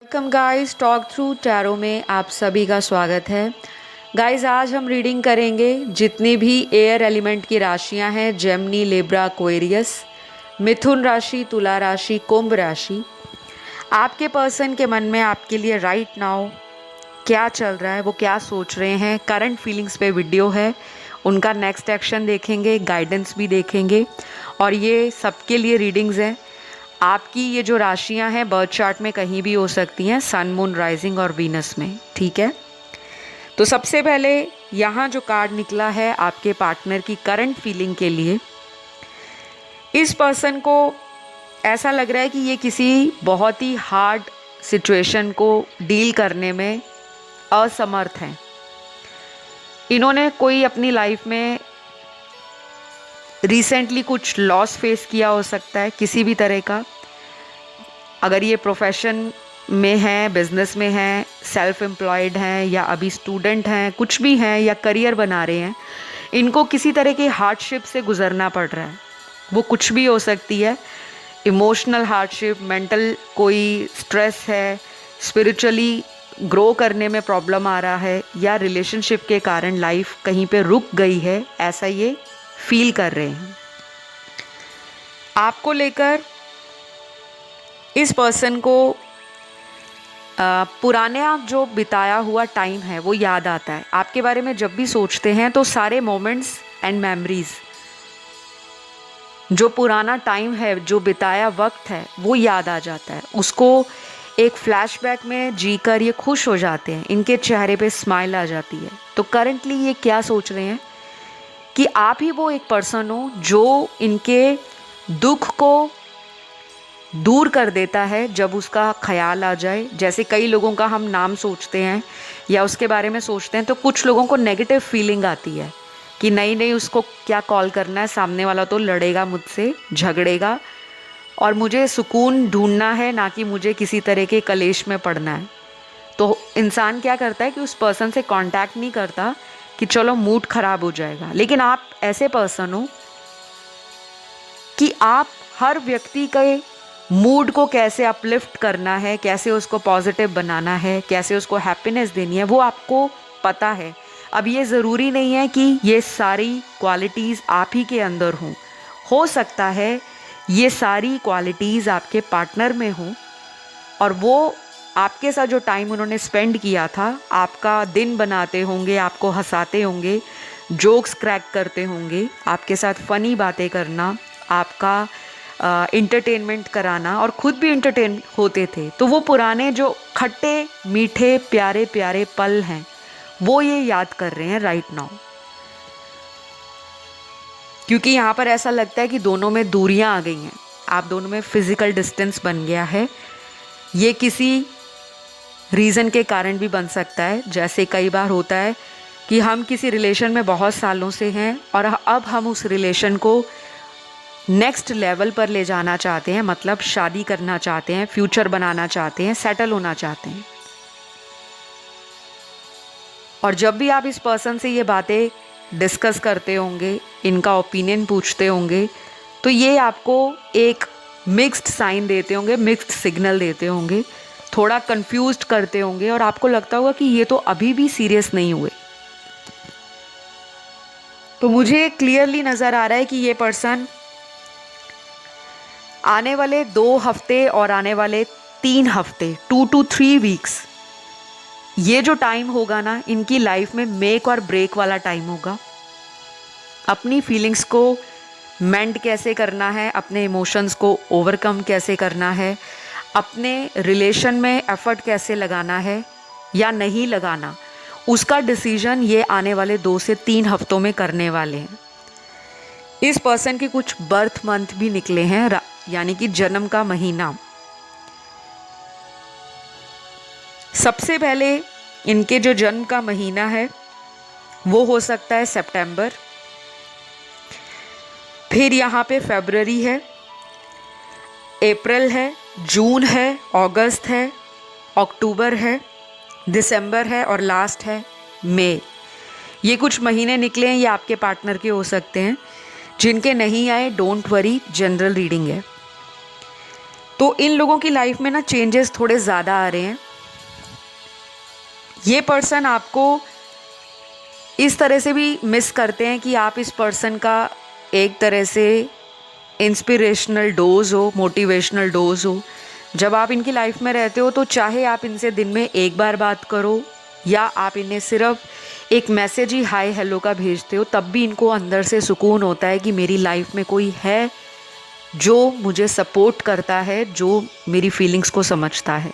Welcome guys, talk through tarot में आप सभी का स्वागत है। गाइस, आज हम रीडिंग करेंगे जितनी भी एयर एलिमेंट की राशियां हैं, जेमिनी, लिब्रा, एक्वेरियस, मिथुन राशि, तुला राशि, कुंभ राशि। आपके पर्सन के मन में आपके लिए राइट नाउ क्या चल रहा है, वो क्या सोच रहे हैं, करंट फीलिंग्स पे वीडियो है, उनका नेक्स्ट एक्शन देखेंगे, गाइडेंस भी देखेंगे। और ये सबके लिए रीडिंग्स हैं। आपकी ये जो राशियां हैं बर्थ चार्ट में कहीं भी हो सकती हैं, सन, मून, राइजिंग और वीनस में। ठीक है, तो सबसे पहले यहाँ जो कार्ड निकला है आपके पार्टनर की करंट फीलिंग के लिए, इस पर्सन को ऐसा लग रहा है कि ये किसी बहुत ही हार्ड सिचुएशन को डील करने में असमर्थ हैं। इन्होंने कोई अपनी लाइफ में रिसेंटली कुछ लॉस फेस किया हो सकता है, किसी भी तरह का। अगर ये प्रोफेशन में हैं, बिजनेस में हैं, सेल्फ एम्प्लॉयड हैं या अभी स्टूडेंट हैं, कुछ भी हैं या करियर बना रहे हैं, इनको किसी तरह की हार्डशिप से गुजरना पड़ रहा है। वो कुछ भी हो सकती है, इमोशनल हार्डशिप, मेंटल कोई स्ट्रेस है, स्पिरिचुअली ग्रो करने में प्रॉब्लम आ रहा है, या रिलेशनशिप के कारण लाइफ कहीं पे रुक गई है, ऐसा ये फील कर रहे हैं। आपको लेकर इस पर्सन को पुराना जो बिताया हुआ टाइम है वो याद आता है। आपके बारे में जब भी सोचते हैं तो सारे मोमेंट्स एंड मेमोरीज, जो पुराना टाइम है, जो बिताया वक्त है, वो याद आ जाता है। उसको एक फ्लैशबैक में जीकर ये खुश हो जाते हैं, इनके चेहरे पे स्माइल आ जाती है। तो करंटली ये क्या सोच रहे हैं कि आप ही वो एक पर्सन हो जो इनके दुख को दूर कर देता है जब उसका ख्याल आ जाए। जैसे कई लोगों का हम नाम सोचते हैं या उसके बारे में सोचते हैं तो कुछ लोगों को नेगेटिव फीलिंग आती है कि नहीं उसको क्या कॉल करना है, सामने वाला तो लड़ेगा मुझसे, झगड़ेगा, और मुझे सुकून ढूंढना है, ना कि मुझे किसी तरह के कलेश में पड़ना है। तो इंसान क्या करता है कि उस पर्सन से कांटेक्ट नहीं करता कि चलो मूड खराब हो जाएगा। लेकिन आप ऐसे पर्सन हो कि आप हर व्यक्ति के मूड को कैसे अपलिफ्ट करना है, कैसे उसको पॉजिटिव बनाना है, कैसे उसको हैप्पीनेस देनी है, वो आपको पता है। अब ये ज़रूरी नहीं है कि ये सारी क्वालिटीज़ आप ही के अंदर हों। हो सकता है ये सारी क्वालिटीज़ आपके पार्टनर में हों और वो आपके साथ जो टाइम उन्होंने स्पेंड किया था, आपका दिन बनाते होंगे, आपको हंसाते होंगे, जोक्स क्रैक करते होंगे, आपके साथ फ़नी बातें करना, आपका इंटरटेनमेंट कराना, और ख़ुद भी इंटरटेन होते थे। तो वो पुराने जो खट्टे मीठे प्यारे प्यारे पल हैं वो ये याद कर रहे हैं राइट नाउ। क्योंकि यहाँ पर ऐसा लगता है कि दोनों में दूरियाँ आ गई हैं, आप दोनों में फिज़िकल डिस्टेंस बन गया है। ये किसी रीज़न के कारण भी बन सकता है। जैसे कई बार होता है कि हम किसी रिलेशन में बहुत सालों से हैं और अब हम उस रिलेशन को नेक्स्ट लेवल पर ले जाना चाहते हैं, मतलब शादी करना चाहते हैं, फ्यूचर बनाना चाहते हैं, सेटल होना चाहते हैं। और जब भी आप इस पर्सन से ये बातें डिस्कस करते होंगे, इनका ओपिनियन पूछते होंगे, तो ये आपको एक मिक्स्ड साइन देते होंगे, मिक्स्ड सिग्नल देते होंगे, थोड़ा कंफ्यूज्ड करते होंगे, और आपको लगता होगा कि ये तो अभी भी सीरियस नहीं हुए। तो मुझे क्लियरली नज़र आ रहा है कि ये पर्सन आने वाले 2 हफ्ते और आने वाले 3 हफ्ते, 2 to 3 वीक्स, ये जो टाइम होगा ना, इनकी लाइफ में मेक और ब्रेक वाला टाइम होगा। अपनी फीलिंग्स को मेंट कैसे करना है, अपने इमोशंस को ओवरकम कैसे करना है, अपने रिलेशन में एफर्ट कैसे लगाना है या नहीं लगाना, उसका डिसीजन ये आने वाले 2 से 3 हफ्तों में करने वाले हैं। इस पर्सन के कुछ बर्थ मंथ भी निकले हैं, यानी कि जन्म का महीना। सबसे पहले इनके जो जन्म का महीना है वो हो सकता है सितंबर, फिर यहाँ पे फरवरी है, अप्रैल है, जून है, अगस्त है, अक्टूबर है, दिसंबर है और लास्ट है मई। ये कुछ महीने निकले हैं, ये आपके पार्टनर के हो सकते हैं। जिनके नहीं आए, डोंट वरी, जनरल रीडिंग है। तो इन लोगों की लाइफ में ना चेंजेस थोड़े ज़्यादा आ रहे हैं। ये पर्सन आपको इस तरह से भी मिस करते हैं कि आप इस पर्सन का एक तरह से इंस्पिरेशनल डोज हो, मोटिवेशनल डोज हो। जब आप इनकी लाइफ में रहते हो तो चाहे आप इनसे दिन में एक बार बात करो या आप इन्हें सिर्फ एक मैसेज ही हाय हेलो का भेजते हो, तब भी इनको अंदर से सुकून होता है कि मेरी लाइफ में कोई है जो मुझे सपोर्ट करता है, जो मेरी फीलिंग्स को समझता है।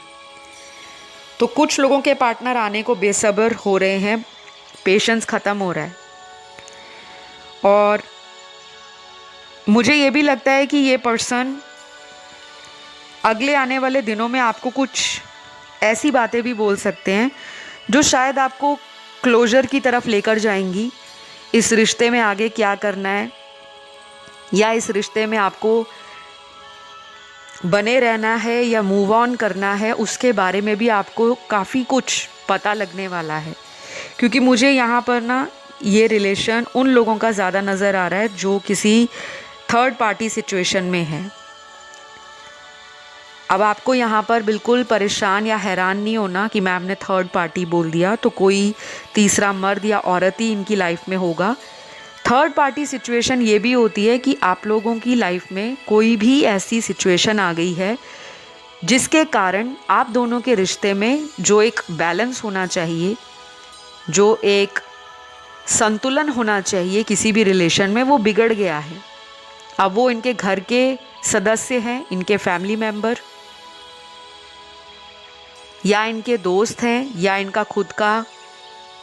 तो कुछ लोगों के पार्टनर आने को बेसब्र हो रहे हैं, पेशेंस ख़त्म हो रहा है। और मुझे ये भी लगता है कि ये पर्सन अगले आने वाले दिनों में आपको कुछ ऐसी बातें भी बोल सकते हैं जो शायद आपको क्लोजर की तरफ लेकर जाएंगी। इस रिश्ते में आगे क्या करना है या इस रिश्ते में आपको बने रहना है या मूव ऑन करना है, उसके बारे में भी आपको काफ़ी कुछ पता लगने वाला है। क्योंकि मुझे यहाँ पर ना ये रिलेशन उन लोगों का ज़्यादा नज़र आ रहा है जो किसी थर्ड पार्टी सिचुएशन में है। अब आपको यहाँ पर बिल्कुल परेशान या हैरान नहीं होना कि मैम ने थर्ड पार्टी बोल दिया, तो कोई तीसरा मर्द या औरत ही इनकी लाइफ में होगा। थर्ड पार्टी सिचुएशन ये भी होती है कि आप लोगों की लाइफ में कोई भी ऐसी सिचुएशन आ गई है जिसके कारण आप दोनों के रिश्ते में जो एक बैलेंस होना चाहिए, जो एक संतुलन होना चाहिए किसी भी रिलेशन में, वो बिगड़ गया है। अब वो इनके घर के सदस्य हैं, इनके फैमिली मेंबर, या इनके दोस्त हैं, या इनका खुद का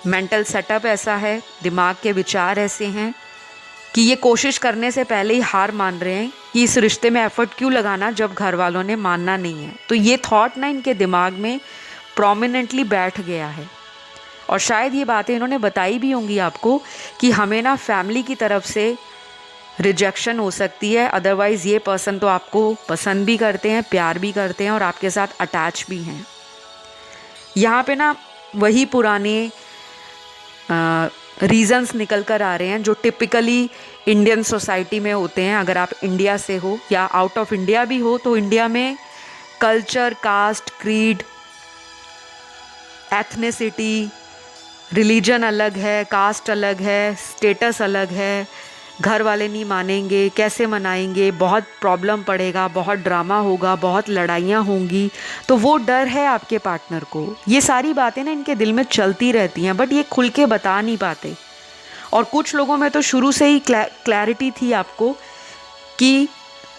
मेंटल सेटअप ऐसा है, दिमाग के विचार ऐसे हैं कि ये कोशिश करने से पहले ही हार मान रहे हैं कि इस रिश्ते में एफर्ट क्यों लगाना जब घर वालों ने मानना नहीं है। तो ये थॉट ना इनके दिमाग में प्रोमिनेंटली बैठ गया है। और शायद ये बातें इन्होंने बताई भी होंगी आपको कि हमें ना फैमिली की तरफ से रिजेक्शन हो सकती है, अदरवाइज़ ये पर्सन तो आपको पसंद भी करते हैं, प्यार भी करते हैं और आपके साथ अटैच भी हैं। यहाँ पे ना वही पुराने रीज़न्स निकल कर आ रहे हैं जो टिपिकली इंडियन सोसाइटी में होते हैं। अगर आप इंडिया से हो या आउट ऑफ इंडिया भी हो, तो इंडिया में culture, caste, creed, ethnicity, religion अलग है, कास्ट अलग है, स्टेटस अलग है, घर वाले नहीं मानेंगे, कैसे मनाएंगे, बहुत प्रॉब्लम पड़ेगा, बहुत ड्रामा होगा, बहुत लड़ाइयाँ होंगी। तो वो डर है आपके पार्टनर को। ये सारी बातें ना इनके दिल में चलती रहती हैं, बट ये खुल के बता नहीं पाते। और कुछ लोगों में तो शुरू से ही क्लैरिटी थी आपको कि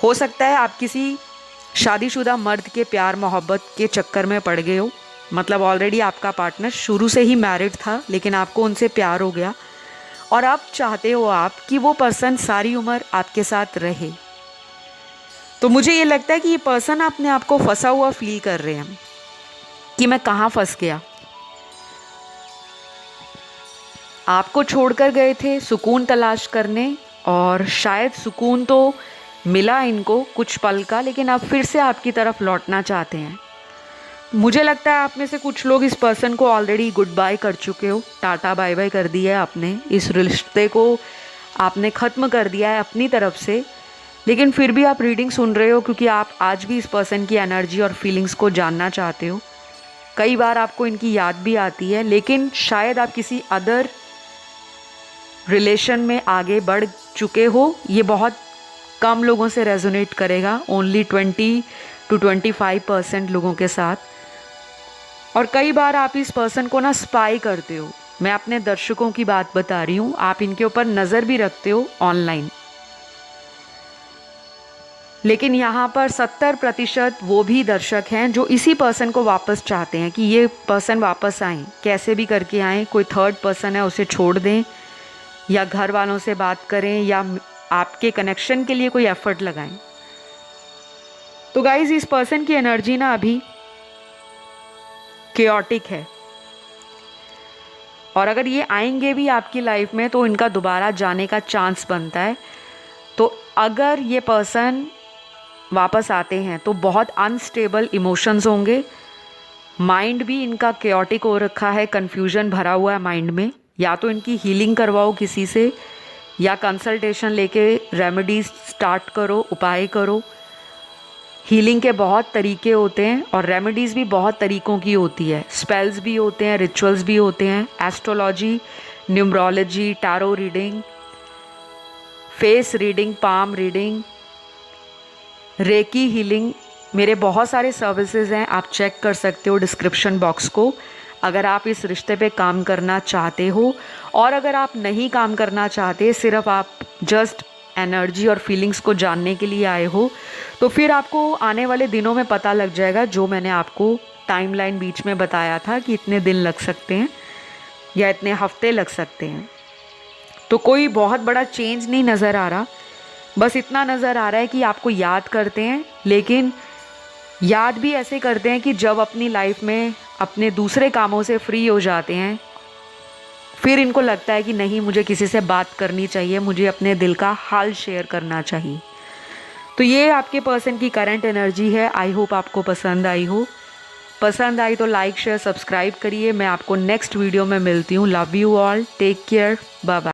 हो सकता है आप किसी शादीशुदा मर्द के प्यार मोहब्बत के चक्कर में पड़ गए हो। मतलब ऑलरेडी आपका पार्टनर शुरू से ही मैरिड था, लेकिन आपको उनसे प्यार हो गया और अब चाहते हो आप कि वो पर्सन सारी उम्र आपके साथ रहे। तो मुझे ये लगता है कि ये पर्सन अपने आप को फंसा हुआ फील कर रहे हैं कि मैं कहाँ फंस गया। आपको छोड़कर गए थे सुकून तलाश करने, और शायद सुकून तो मिला इनको कुछ पल का, लेकिन अब फिर से आपकी तरफ लौटना चाहते हैं। मुझे लगता है आप में से कुछ लोग इस पर्सन को ऑलरेडी गुड बाय कर चुके हो, टाटा बाय बाय कर दिया है आपने, इस रिश्ते को आपने ख़त्म कर दिया है अपनी तरफ से। लेकिन फिर भी आप रीडिंग सुन रहे हो क्योंकि आप आज भी इस पर्सन की एनर्जी और फीलिंग्स को जानना चाहते हो। कई बार आपको इनकी याद भी आती है, लेकिन शायद आप किसी अदर रिलेशन में आगे बढ़ चुके हो। ये बहुत कम लोगों से रेजोनेट करेगा, ओनली 20 to 25% लोगों के साथ। और कई बार आप इस पर्सन को ना स्पाई करते हो। मैं अपने दर्शकों की बात बता रही हूँ, आप इनके ऊपर नज़र भी रखते हो ऑनलाइन। लेकिन यहाँ पर 70% वो भी दर्शक हैं जो इसी पर्सन को वापस चाहते हैं कि ये पर्सन वापस आए, कैसे भी करके आए। कोई थर्ड पर्सन है उसे छोड़ दें, या घर वालों से बात करें, या आपके कनेक्शन के लिए कोई एफर्ट लगाएं। तो गाइज, इस पर्सन की एनर्जी ना अभी केओटिक है, और अगर ये आएंगे भी आपकी लाइफ में तो इनका दोबारा जाने का चांस बनता है। तो अगर ये पर्सन वापस आते हैं तो बहुत अनस्टेबल इमोशंस होंगे, माइंड भी इनका केओटिक हो रखा है, कन्फ्यूजन भरा हुआ है माइंड में। या तो इनकी हीलिंग करवाओ किसी से, या कंसल्टेशन लेके रेमेडीज स्टार्ट करो, उपाय करो। हीलिंग के बहुत तरीके होते हैं और रेमेडीज़ भी बहुत तरीक़ों की होती है। स्पेल्स भी होते हैं, रिचुअल्स भी होते हैं, astrology, numerology, tarot reading, face reading, palm reading, recce healing. मेरे बहुत सारे सर्विसेज हैं, आप चेक कर सकते हो डिस्क्रिप्शन बॉक्स को। अगर आप इस रिश्ते पे काम करना चाहते हो, और अगर आप नहीं काम करना चाहते, सिर्फ आप जस्ट एनर्जी और फीलिंग्स को जानने के लिए आए हो, तो फिर आपको आने वाले दिनों में पता लग जाएगा, जो मैंने आपको टाइमलाइन बीच में बताया था कि इतने दिन लग सकते हैं या इतने हफ्ते लग सकते हैं। तो कोई बहुत बड़ा चेंज नहीं नज़र आ रहा, बस इतना नज़र आ रहा है कि आपको याद करते हैं, लेकिन याद भी ऐसे करते हैं कि जब अपनी लाइफ में अपने दूसरे कामों से फ्री हो जाते हैं, फिर इनको लगता है कि नहीं, मुझे किसी से बात करनी चाहिए, मुझे अपने दिल का हाल शेयर करना चाहिए। तो ये आपके पर्सन की करंट एनर्जी है। आई होप आपको पसंद आई हो। पसंद आई तो लाइक शेयर सब्सक्राइब करिए। मैं आपको नेक्स्ट वीडियो में मिलती हूँ। Love you all, take care, bye bye.